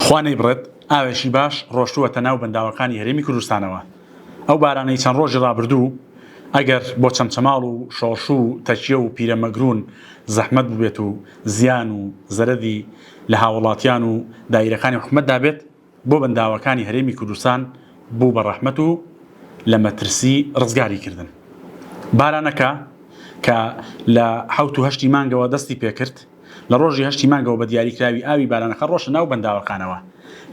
خوانەی بڕێت ئاوێشی باش ڕۆشتووەتە ناو بەنداوەکانی هەرێمی کوردستانەوە. ئەو بارانەی چەند ڕۆژی ڕابردوو ئەگەر بۆ چەمچەماڵ و شۆش و تەکیە و پیرەمەگرون زەحمەت ببێت و زیان و زەرەدی لە هاوڵاتیان و دایرەکانی حکومەتدا بێت، بۆ بەنداوەکانی هەرێمی کوردستان بوو بە ڕەحمەت و لە مەترسی ڕزگاری کردن. بارانەکە کە لە 7 مانگەوە دەستی پێکرد، لە ڕۆژی 8 مانگەوە بە دیاریکراوی ئاوی بارانەکە ڕۆشە ناو بەنداوەکانەوە.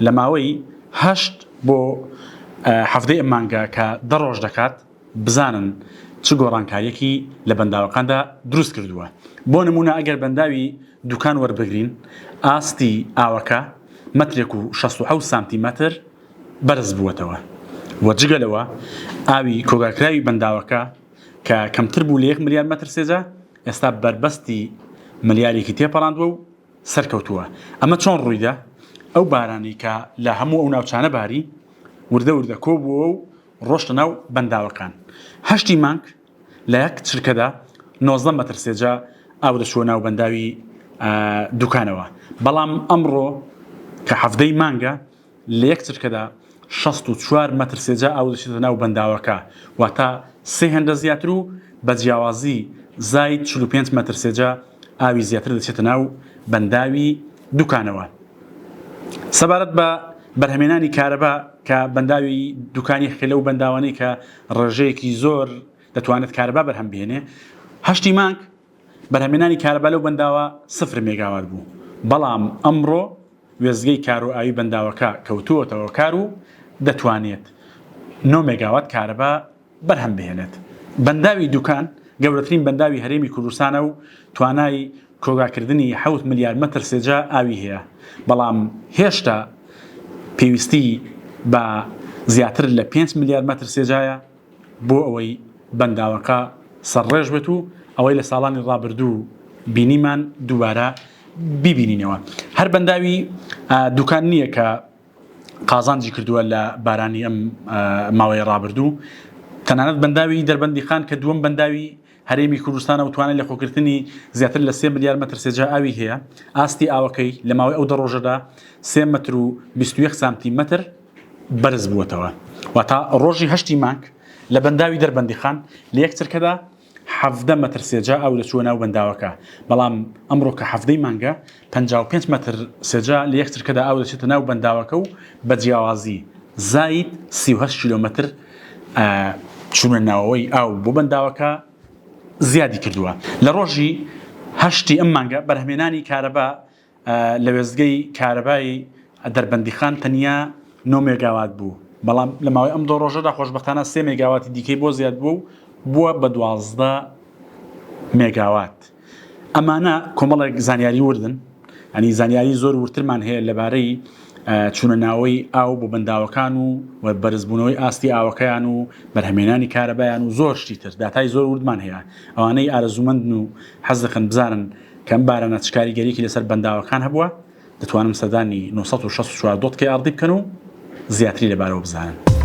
لە ماوەی 8 بۆ 7 مانگە کە 10 ڕۆژ دەکات، بزانن چ گۆڕانکاریەکی لە بەنداوەکاندا دروست کردووە. بۆ نمونە ئەگەر بەنداوی دوکان وەربگرین، ئاستی ئاوەکە مەترێک و 67 سانتیمەتر بەرز بووەتەوە. وەجگەلەوە ئاوی کۆگاکراوی بەنداوەکە کە کەمتر بوو لە 1 ملیار مەتر سێجا، ئێستا بربەستی ملیارێکی تێپەڕاندووە و سەرکەوتووە. ئەمە چۆن ڕوویدا؟ ئەو بارانی کە لە هەموو ئەو ناوچانە باری وردە وردە کۆبووە و ڕۆشتە ناو بەنداوەکان. 8 مانگ لە یەک چرکەدا 19 مەتر سێجا ئاو دەچووە ناو بەنداوی دوکانەوە. بەڵام ئەمڕۆ کە 7 مانگە لە یەک چرکەدا 64 مەتر سێجا ئاو دەچێتە ناو بەنداوەکە، واتە 3 هێندە زیاتر و بە جیاوازی زاید 45 مەتر سێجا ئاوی زیاتر دەچێتە ناو بەنداوی دوکانەوە. سەبارەت بە بەرهەمێنانی کارەبا کە بەنداوی دوکانی خێلە و بەنداوانەی کە ڕێژەیەکی زۆر دەتوانێت کارەبا بەرهەم بێنێ، 8 مانگ بەرهەمێنانی کارەبا لەو بەنداوە 0 مێگاوات بوو. بەڵام ئەمڕۆ وێزگەی کار و ئاوی بەنداوەکە کەوتووەتەوە کار و دەتوانێت 9 مێگاوات کارەبا بەرهەم بهێنێت. بەنداوی دوکان گەورەترین بەنداوی هەرێمی کوردستانە و توانای کۆگاکردنی 7 ملیار مەتر سێجا ئاوی هەیە. بەڵام هێشتا پێویستی بە زیاتر لە 5 ملیار مەتر سێجایە بۆ ئەوەی بەنداوەکە سەرڕێژ بێت و ئەوەی لە ساڵانی ڕابردوو بینیمان دووبارە بیبینینەوە. هەر بەنداوی دوکان نییە کە قازانجی کردووە لە بارانی ئەم ماوەی ڕابردوو. تەنانەت بەنداوی دەربەندی خان کە دووەم بەنداوی هەرێمی کوردستانە و توانای لە خۆکردنی زیاتر لە 3 ملیار مەتر سێجا ئاوی هەیە، ئاستی ئاوەکەی لە ماوەی ئەو 10 ڕۆژەدا 3 مەتر و 21 سانتیمەتر بەرز بووەتەوە. واتە ڕۆژی 8 مانگ لە بەنداوی دەربەندی خان لە یەک چرکەدا 17 مەتر سێجا ئاو دەچووە ناو بەنداوەکە. بەڵام ئەمڕۆ کە 7 مانگە 55 مەتر سێجا لە یەک چرکەدا ئاو دەچێتە ناو بەنداوەکە و بە جیاوازی زاید 38 کیلۆمەتر چوونە ناوەوەی ئاو بۆ بەنداوەکە زیادی کردووە. لە ڕۆژی 8 ئەم مانگە بەرهەمێنانی کارەبا لە وێزگەی کارەبای دەربەندی خان تەنیا 9 مێگاوات بوو. بەڵام لە ماوەی ئەم 2 ڕۆژەدا خۆشبەختانە 3 مێگاواتی دیکەی بۆ زیاد بوو و بووە بە 12 مێگاوات. ئەمانە کۆمەڵێک زانیاری وردن، ئەنی زانیاری زۆر ورترمان هەیە لەبارەی چوونە ناوەی ئاو بۆ بەنداوەکان و بەرزبوونەوەی ئاستی ئاوەکەیان و بەرهەمێنانی کارەبایان و زۆر شتی تر. داتای زۆر وردمان هەیە. ئەوانەی ئارەزومەندن و حەز دەکەن بزانن کەم بارانە چ کاریگەریەکی لەسەر بەنداوەکان هەبووە، دەتوانم سەردانی 964 دۆت کە ئاردی بکەن و زیاتری لەبارەوە بزانن.